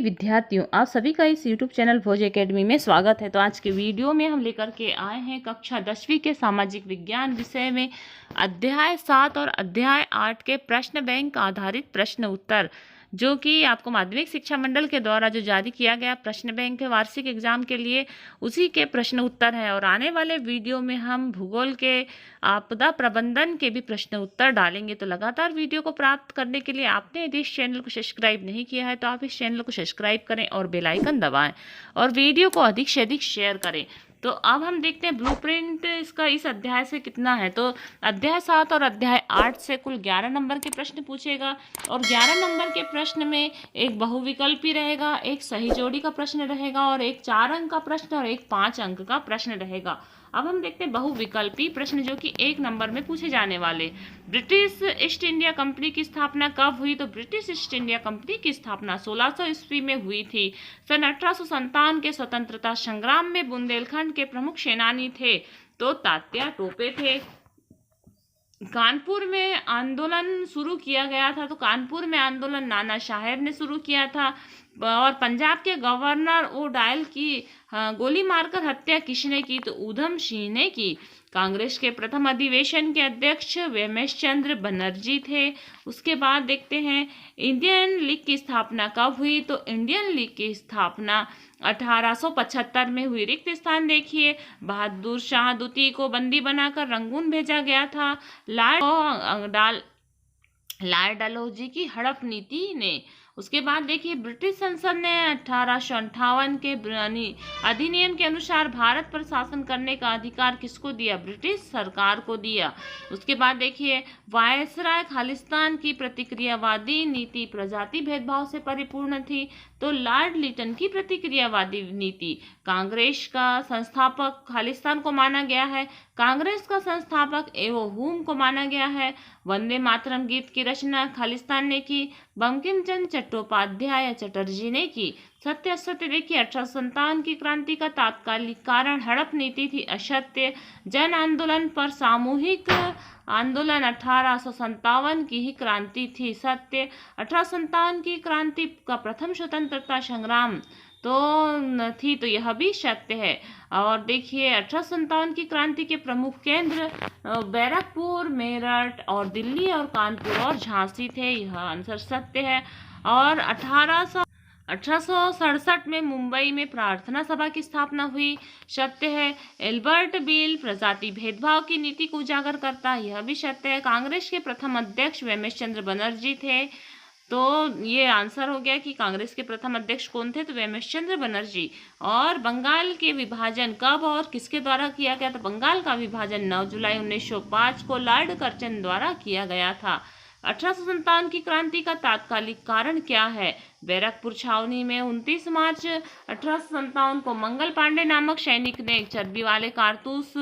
विद्यार्थियों, आप सभी का इस YouTube चैनल भोज एकेडमी में स्वागत है। तो आज के वीडियो में हम लेकर के आए हैं कक्षा 10वीं के सामाजिक विज्ञान विषय में अध्याय 7 और अध्याय 8 के प्रश्न बैंक आधारित प्रश्न उत्तर, जो कि आपको माध्यमिक शिक्षा मंडल के द्वारा जो जारी किया गया प्रश्न बैंक है वार्षिक एग्जाम के लिए, उसी के प्रश्न उत्तर है। और आने वाले वीडियो में हम भूगोल के आपदा प्रबंधन के भी प्रश्न उत्तर डालेंगे। तो लगातार वीडियो को प्राप्त करने के लिए आपने यदि इस चैनल को सब्सक्राइब नहीं किया है तो आप इस चैनल को सब्सक्राइब करें और बेल आइकन दबाएं और वीडियो को अधिक से अधिक शेयर करें। तो अब हम देखते हैं ब्लूप्रिंट इसका इस अध्याय से कितना है। तो अध्याय 7 और अध्याय 8 से कुल 11 नंबर के प्रश्न पूछेगा और 11 नंबर के प्रश्न में एक बहुविकल्पी रहेगा, एक सही जोड़ी का प्रश्न रहेगा और एक 4 अंक का प्रश्न और एक 5 अंक का प्रश्न रहेगा। अब हम देखते हैं बहुविकल्पी प्रश्न जो कि 1 नंबर में पूछे जाने वाले। ब्रिटिश ईस्ट इंडिया कंपनी की स्थापना कब हुई? तो ब्रिटिश ईस्ट इंडिया कंपनी की स्थापना 1600 ईस्वी में हुई थी। सन 1857 के स्वतंत्रता संग्राम में बुंदेलखंड के प्रमुख सेनानी थे तो तात्या टोपे थे। कानपुर में आंदोलन शुरू किया गया था, तो कानपुर में आंदोलन नाना साहेब ने शुरू किया था। और पंजाब के गवर्नर ओडायल की गोली मारकर हत्या किसने की? तो ऊधम सिंह ने की। कांग्रेस के प्रथम अधिवेशन के अध्यक्ष वेमेश चंद्र बनर्जी थे। उसके बाद देखते हैं इंडियन लीग की स्थापना कब हुई? तो इंडियन लीग की स्थापना 1875 में हुई। रिक्त स्थान देखिए, बहादुर शाह द्वितीय को बंदी बनाकर रंगून भेजा गया था। लॉर्ड डलहौजी की हड़प नीति ने। उसके बाद देखिए ब्रिटिश संसद ने 1858 के अधिनियम के अनुसार भारत पर शासन करने का अधिकार किसको दिया? ब्रिटिश सरकार को दिया। उसके बाद देखिए वायसराय खालिस्तान की प्रतिक्रियावादी नीति प्रजाति भेदभाव से परिपूर्ण थी तो लॉर्ड लिटन की प्रतिक्रियावादी नीति। कांग्रेस का संस्थापक खालिस्तान को माना गया है, कांग्रेस का संस्थापक एवो हुम को माना गया है। वंदे मातरम गीत की रचना खालिस्तान ने की, बंकिम चंद्र चट्टोपाध्याय या चटर्जी ने की। सत्य असत्य देखिए, 1857 की क्रांति का तात्कालिक कारण हड़प नीति थी। असत्य, जन आंदोलन पर सामूहिक आंदोलन 1857 की ही क्रांति थी। सत्य, 1857 की क्रांति का प्रथम स्वतंत्रता संग्राम तो थी, तो यह भी सत्य है। और देखिए 1857 की क्रांति के प्रमुख केंद्र बैरकपुर, मेरठ और दिल्ली और कानपुर और झांसी थे, यह आंसर सत्य है। और 1867 में मुंबई में प्रार्थना सभा की स्थापना हुई, सत्य है। एल्बर्ट बिल प्रजाति भेदभाव की नीति को उजागर करता है, यह भी सत्य है। कांग्रेस के प्रथम अध्यक्ष वेमेश चंद्र बनर्जी थे, तो ये आंसर हो गया कि कांग्रेस के प्रथम अध्यक्ष कौन थे? तो वेमेश चंद्र बनर्जी। और बंगाल के विभाजन कब और किसके द्वारा किया गया? तो बंगाल का विभाजन 9 जुलाई 1905 को लॉर्ड कर्जन द्वारा किया गया था। 1857 की क्रांति का तात्कालिक कारण क्या है? बैरकपुर छावनी में 29 मार्च 1857 को मंगल पांडे नामक सैनिक ने एक चर्बी वाले कारतूस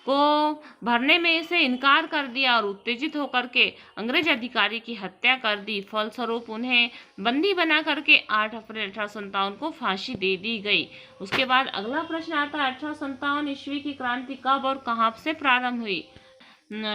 को भरने में से इनकार कर दिया और उत्तेजित होकर के अंग्रेज अधिकारी की हत्या कर दी। फलस्वरूप उन्हें बंदी बना करके 8 अप्रैल 1857 को फांसी दे दी गई। उसके बाद अगला प्रश्न आता है 1857 ईस्वी की क्रांति कब और कहाँ से प्रारंभ हुई?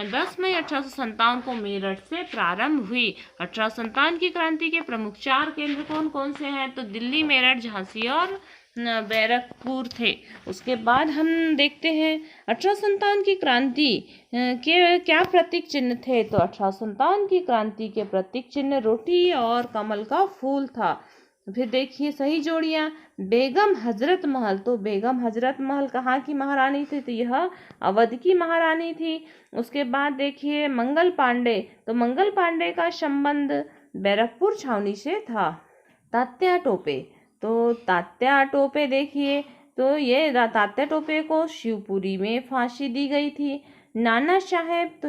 10 मई 1857 को मेरठ से प्रारंभ हुई। 1857 की क्रांति के प्रमुख 4 केंद्र कौन कौन से हैं? तो दिल्ली, मेरठ, झांसी और बैरकपुर थे। उसके बाद हम देखते हैं 1857 की क्रांति के क्या प्रतीक चिन्ह थे? तो 1857 की क्रांति के प्रतीक चिन्ह रोटी और कमल का फूल था। फिर देखिए सही जोड़ियां, बेगम हजरत महल, तो बेगम हजरत महल कहाँ की महारानी थी? तो यह अवध की महारानी थी। उसके बाद देखिए मंगल पांडे, तो मंगल पांडे का संबंध बैरकपुर छावनी से था। तात्या टोपे, तो तात्या टोपे देखिए, तो ये तात्या टोपे को शिवपुरी में फांसी दी गई थी। नाना साहेब, तो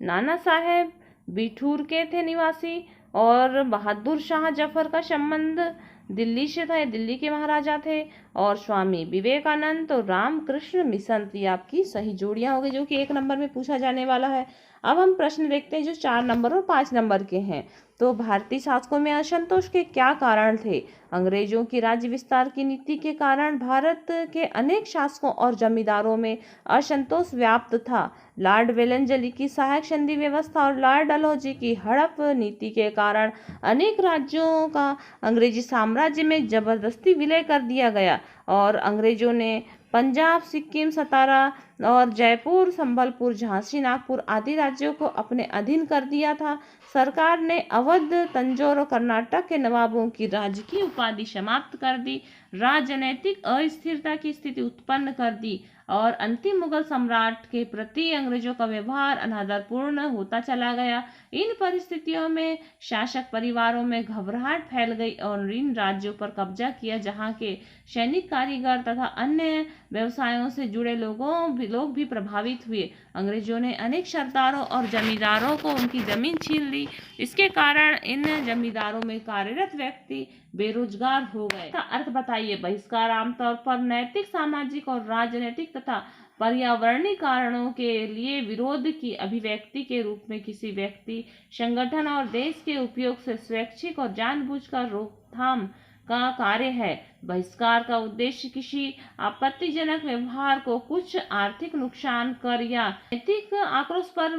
नाना साहेब बिठूर के थे निवासी और बहादुर शाह जफर का संबंध दिल्ली से था, दिल्ली के महाराजा थे। और स्वामी विवेकानंद तो रामकृष्ण मिशन थी। आपकी सही जोड़ियां हो गई जो कि 1 नंबर में पूछा जाने वाला है। अब हम प्रश्न देखते हैं जो 4 नंबर और 5 नंबर के हैं। तो भारतीय शासकों में असंतोष के क्या कारण थे? अंग्रेजों की राज्य विस्तार की नीति के कारण भारत के अनेक शासकों और जमींदारों में असंतोष व्याप्त था। लॉर्ड वेलेस्ली की सहायक संधि व्यवस्था और लॉर्ड डलहौजी की हड़प नीति के कारण अनेक राज्यों का अंग्रेजी साम्राज्य में जबरदस्ती विलय कर दिया गया और अंग्रेजों ने पंजाब, सिक्किम, सतारा और जयपुर, संबलपुर, झांसी, नागपुर आदि राज्यों को अपने अधीन कर दिया था। सरकार ने अवध, तंजौर और कर्नाटक के नवाबों की राजकीय उपाधि समाप्त कर दी, राजनैतिक अस्थिरता की स्थिति उत्पन्न कर दी और अंतिम मुगल सम्राट के प्रति अंग्रेजों का व्यवहार अनादरपूर्ण होता चला गया। इन परिस्थितियों में शासक परिवारों में घबराहट फैल गई और इन राज्यों पर कब्जा किया जहां के सैनिक, कारीगर तथा अन्य व्यवसायों से जुड़े लोग भी प्रभावित हुए। अंग्रेजों ने अनेक सरदारों और जमींदारों को उनकी जमीन छीन ली। इसके कारण इन जमींदारों में कार्यरत व्यक्ति बेरोजगार हो गए। इसका अर्थ बताइए। बहिष्कार आमतौर पर नैतिक, सामाजिक और राजनीतिक तथा पर्यावरणीय कारणों के लिए विरोध की अभिव्यक्ति के रूप में किसी व्यक्ति, संगठन और देश के उपयोग से स्वैच्छिक और जानबूझकर रोकथाम का कार्य है। बहिष्कार का उद्देश्य किसी आपत्तिजनक व्यवहार को कुछ आर्थिक नुकसान कर या नैतिक आक्रोश पर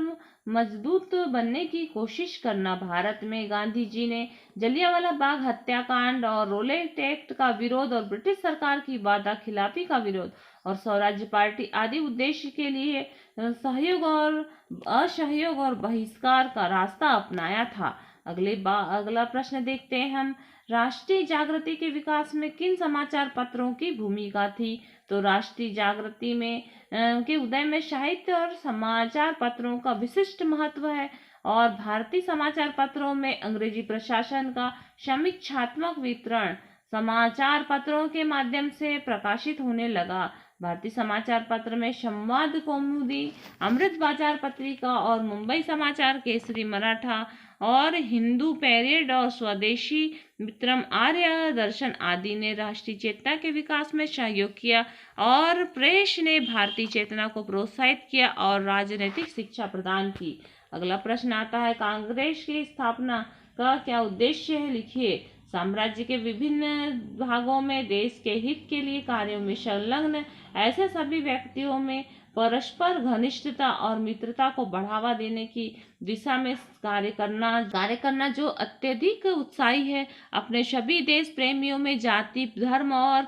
मजबूत बनने की कोशिश करना। भारत में गांधी जी ने जलियांवाला बाग हत्याकांड और रोलेट एक्ट का विरोध और ब्रिटिश सरकार की वादा खिलाफी का विरोध और स्वराज्य पार्टी आदि उद्देश्य के लिए सहयोग और असहयोग और बहिष्कार का रास्ता अपनाया था। अगला प्रश्न देखते हैं हम। राष्ट्रीय जागृति के विकास में किन समाचार पत्रों की भूमिका थी? तो राष्ट्रीय जागृति में के उदय में साहित्य और समाचार पत्रों का विशिष्ट महत्व है और भारतीय समाचार पत्रों में अंग्रेजी प्रशासन का समीक्षात्मक वितरण समाचार पत्रों के माध्यम से प्रकाशित होने लगा। भारतीय समाचार पत्र में संवाद कौमुदी, अमृत बाजार पत्रिका और मुंबई समाचार, केसरी मराठा और हिंदू पेरियड और स्वदेशी मित्रम, आर्य दर्शन आदि ने राष्ट्रीय चेतना के विकास में सहयोग किया और प्रेस ने भारतीय चेतना को प्रोत्साहित किया और राजनीतिक शिक्षा प्रदान की। अगला प्रश्न आता है, कांग्रेस की स्थापना का क्या उद्देश्य है? लिखिए। साम्राज्य के विभिन्न भागों में देश के हित के लिए कार्यों में संलग्न ऐसे सभी व्यक्तियों में परस्पर घनिष्ठता और मित्रता को बढ़ावा देने की दिशा में कार्य करना जो अत्यधिक उत्साही है। अपने सभी देश प्रेमियों में जाति, धर्म और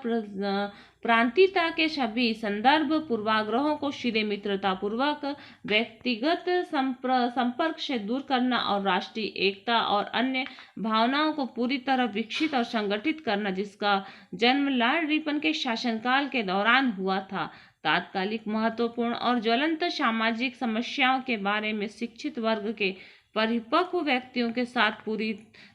प्रांतीयता के सभी संदर्भ पूर्वाग्रहों को सीधे मित्रता पूर्वक व्यक्तिगत संपर्क से दूर करना और राष्ट्रीय एकता और अन्य भावनाओं को पूरी तरह विकसित और संगठित करना, जिसका जन्म लॉर्ड रिपन के शासनकाल के दौरान हुआ था। तात्कालिक, महत्वपूर्ण और ज्वलंत सामाजिक समस्याओं के बारे में शिक्षित वर्ग के परिपक्व व्यक्तियों के साथ पूरी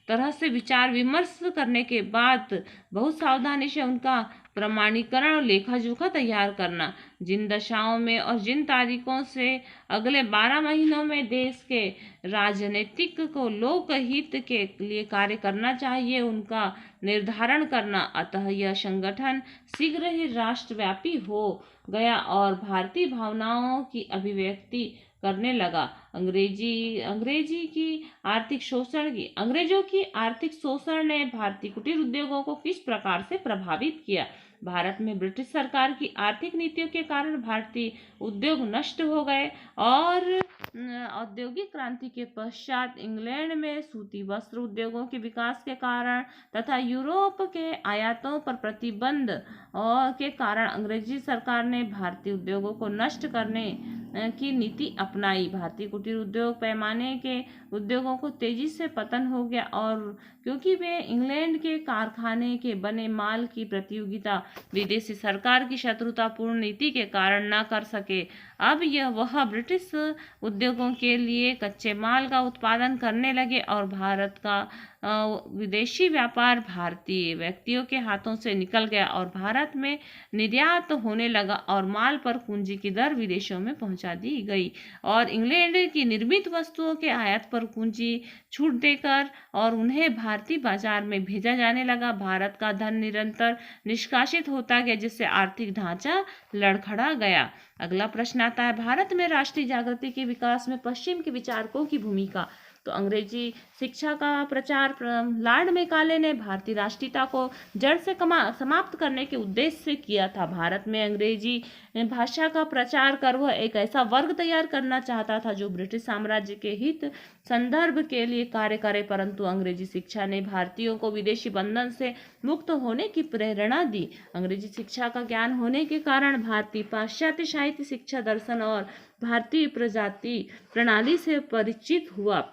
तरह से विचार विमर्श करने के बाद बहुत सावधानी से उनका प्रमाणीकरण और लेखा जोखा तैयार करना। जिन दशाओं में और जिन तारीखों से अगले 12 महीनों में देश के राजनीतिक को लोकहित के लिए कार्य करना चाहिए, उनका निर्धारण करना। अतः यह संगठन शीघ्र ही राष्ट्रव्यापी हो गया और भारतीय भावनाओं की अभिव्यक्ति करने लगा। अंग्रेजों की आर्थिक शोषण ने भारतीय कुटीर उद्योगों को किस प्रकार से प्रभावित किया? भारत में ब्रिटिश सरकार की आर्थिक नीतियों के कारण भारतीय उद्योग नष्ट हो गए और औद्योगिक क्रांति के पश्चात इंग्लैंड में सूती वस्त्र उद्योगों के विकास के कारण तथा यूरोप के आयातों पर प्रतिबंध और के कारण अंग्रेजी सरकार ने भारतीय उद्योगों को नष्ट करने की नीति अपनाई। भारतीय कुटीर उद्योग पैमाने के उद्योगों को तेजी से पतन हो गया और क्योंकि वे इंग्लैंड के कारखाने के बने माल की प्रतियोगिता विदेशी सरकार की शत्रुतापूर्ण नीति के कारण न कर सके। अब वह ब्रिटिश उद्योगों के लिए कच्चे माल का उत्पादन करने लगे और भारत का विदेशी व्यापार भारतीय व्यक्तियों के हाथों से निकल गया और भारत में निर्यात होने लगा और माल पर पूंजी की दर विदेशों में पहुंचा दी गई और इंग्लैंड की निर्मित वस्तुओं के आयात पर पूंजी छूट देकर और उन्हें भारतीय बाजार में भेजा जाने लगा। भारत का धन निरंतर निष्कासित होता गया, जिससे आर्थिक ढांचा लड़खड़ा गया। अगला प्रश्न आता है, भारत में राष्ट्रीय जागृति के विकास में पश्चिम के विचारकों की भूमिका। तो अंग्रेजी शिक्षा का प्रचार लॉर्ड मैकाले ने भारतीय राष्ट्रीयता को जड़ से समाप्त करने के उद्देश्य से किया था। भारत में अंग्रेजी भाषा का प्रचार कर वह एक ऐसा वर्ग तैयार करना चाहता था जो ब्रिटिश साम्राज्य के हित संदर्भ के लिए कार्य करे, परंतु अंग्रेजी शिक्षा ने भारतीयों को विदेशी बंधन से मुक्त होने की प्रेरणा दी। अंग्रेजी शिक्षा का ज्ञान होने के कारण भारतीय पाश्चात्य साहित्य, शिक्षा, दर्शन और भारतीय प्रजाति प्रणाली से परिचित हुआ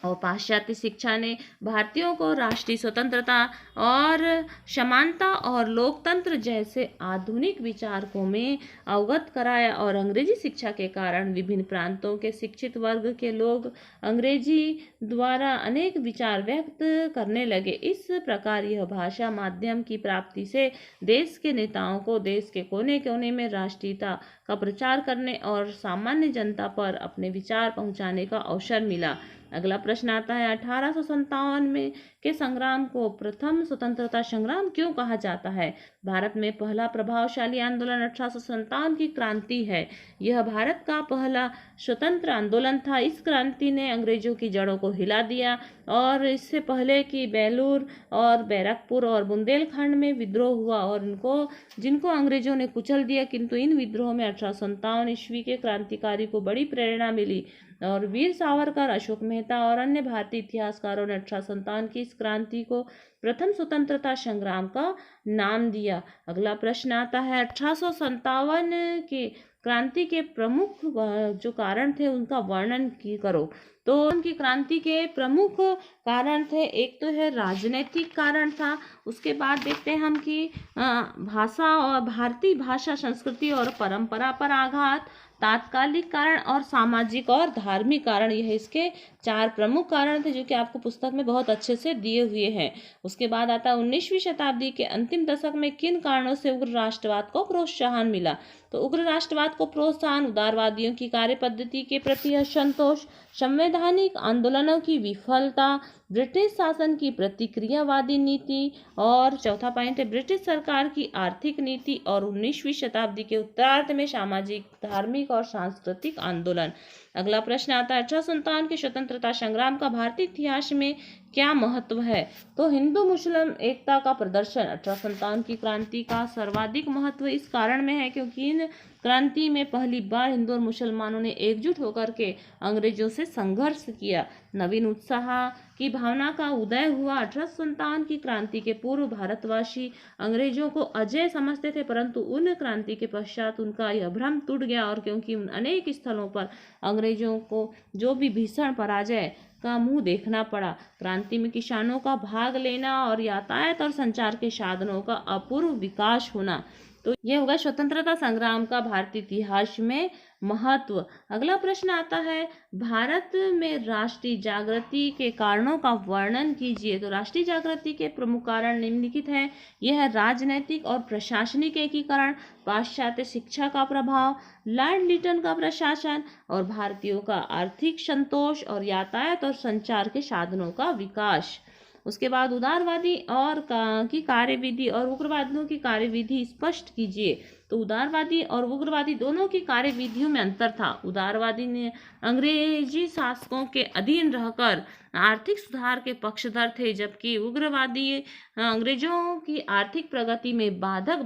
और पाश्चात्य शिक्षा ने भारतीयों को राष्ट्रीय स्वतंत्रता और समानता और लोकतंत्र जैसे आधुनिक विचारकों में अवगत कराया और अंग्रेजी शिक्षा के कारण विभिन्न प्रांतों के शिक्षित वर्ग के लोग अंग्रेजी द्वारा अनेक विचार व्यक्त करने लगे। इस प्रकार यह भाषा माध्यम की प्राप्ति से देश के नेताओं को देश के कोने कोने में राष्ट्रीयता का प्रचार करने और सामान्य जनता पर अपने विचार पहुंचाने का अवसर मिला। अगला प्रश्न आता है 1857 में के संग्राम को प्रथम स्वतंत्रता संग्राम क्यों कहा जाता है? भारत में पहला प्रभावशाली आंदोलन 1857 की क्रांति है। यह भारत का पहला स्वतंत्र आंदोलन था। इस क्रांति ने अंग्रेजों की जड़ों को हिला दिया और इससे पहले कि बेलूर और बैरकपुर और बुंदेलखंड में विद्रोह हुआ और जिनको अंग्रेजों ने कुचल दिया, किंतु इन विद्रोह में 1857 ईस्वी के क्रांतिकारी को बड़ी प्रेरणा मिली और वीर सावरकर, अशोक मेहता और अन्य भारतीय इतिहासकारों ने 1857 की इस क्रांति को प्रथम स्वतंत्रता संग्राम का नाम दिया। अगला प्रश्न आता है 1857 के क्रांति के प्रमुख जो कारण थे उनका वर्णन करो। तो उनकी क्रांति के प्रमुख कारण थे, एक तो है राजनीतिक कारण था, उसके बाद देखते हैं हम कि भाषा और भारतीय भाषा, संस्कृति और परंपरा पर आघात, तात्कालिक कारण और सामाजिक और धार्मिक कारण। यह इसके 4 प्रमुख कारण थे जो कि आपको पुस्तक में बहुत अच्छे से दिए हुए हैं। उसके बाद आता है 19वीं शताब्दी के अंतिम दशक में किन कारणों से उग्र राष्ट्रवाद को प्रोत्साहन मिला? तो उग्र राष्ट्रवाद को प्रोत्साहन उदारवादियों की कार्य पद्धति के प्रति असंतोष, संवैधानिक आंदोलनों की विफलता, ब्रिटिश शासन की प्रतिक्रियावादी नीति और चौथा पॉइंट है ब्रिटिश सरकार की आर्थिक नीति और 19वीं शताब्दी के उत्तरार्ध में सामाजिक, धार्मिक और सांस्कृतिक आंदोलन। अगला प्रश्न आता है 1857 के स्वतंत्रता संग्राम का भारतीय इतिहास में क्या महत्व है? तो हिंदू मुस्लिम एकता का प्रदर्शन। 1857 की क्रांति का सर्वाधिक महत्व इस कारण में है क्योंकि इन क्रांति में पहली बार हिंदू और मुसलमानों ने एकजुट होकर के अंग्रेजों से संघर्ष किया। नवीन उत्साह की भावना का उदय हुआ। 1857 की क्रांति के पूर्व भारतवासी अंग्रेजों को अजय समझते थे, परंतु उन क्रांति के पश्चात उनका यह भ्रम टूट गया और क्योंकि अनेक स्थलों पर अंग्रेजों को जो भी भीषण पराजय का मुंह देखना पड़ा। क्रांति में किसानों का भाग लेना और यातायात और संचार के साधनों का अपूर्व विकास होना। तो यह होगा स्वतंत्रता संग्राम का भारतीय इतिहास में महत्व। अगला प्रश्न आता है भारत में राष्ट्रीय जागृति के कारणों का वर्णन कीजिए। तो राष्ट्रीय जागृति के प्रमुख कारण निम्नलिखित हैं। यह राजनैतिक और प्रशासनिक एकीकरण, पाश्चात्य शिक्षा का प्रभाव, लॉर्ड लिटन का प्रशासन और भारतीयों का आर्थिक संतोष और यातायात और संचार के साधनों का विकास। उसके बाद उदारवादी और की कार्यविधि और उग्रवादियों की कार्यविधि स्पष्ट कीजिए। तो उदारवादी और उग्रवादी दोनों की कार्यविधियों में अंतर था। उदारवादी ने अंग्रेजी शासकों के अधीन रहकर आर्थिक सुधार के पक्षधर थे, जबकि उग्रवादी अंग्रेजों की आर्थिक प्रगति में बाधक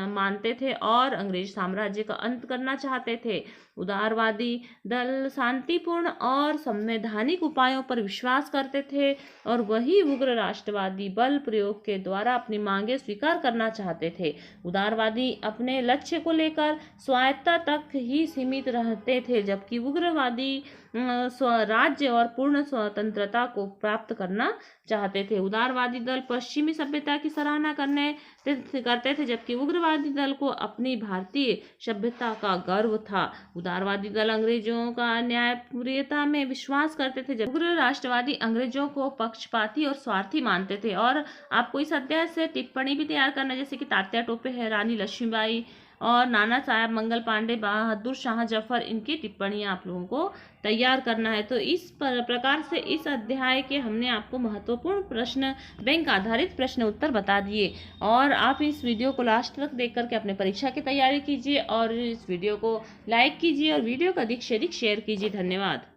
मानते थे और अंग्रेज साम्राज्य का अंत करना चाहते थे। उदारवादी दल शांतिपूर्ण और संवैधानिक उपायों पर विश्वास करते थे और वही उग्र राष्ट्रवादी बल प्रयोग के द्वारा अपनी मांगे स्वीकार करना चाहते थे। उदारवादी अपने लक्ष्य को लेकर स्वायत्तता तक ही सीमित रहते थे, जबकि उग्रवादी स्वराज्य और पूर्ण स्वतंत्रता को प्राप्त करना चाहते थे। उदारवादी दल पश्चिमी सभ्यता की सराहना करते थे, जबकि उग्रवादी दल को अपनी भारतीय सभ्यता का गर्व था। उदारवादी दल अंग्रेजों का न्यायप्रियता में विश्वास करते थे, जबकि उग्र राष्ट्रवादी अंग्रेजों को पक्षपाती और स्वार्थी मानते थे। और आपको इस अध्याय से टिप्पणी भी तैयार करना, जैसे कि तात्या टोपे है, रानी लक्ष्मीबाई और नाना साहब मंगल पांडे, बहादुर शाह जफर, इनकी टिप्पणियां आप लोगों को तैयार करना है। तो इस प्रकार से इस अध्याय के हमने आपको महत्वपूर्ण प्रश्न, बैंक आधारित प्रश्न उत्तर बता दिए और आप इस वीडियो को लास्ट तक देख करके अपने परीक्षा की तैयारी कीजिए और इस वीडियो को लाइक कीजिए और वीडियो को अधिक से अधिक शेयर कीजिए। धन्यवाद।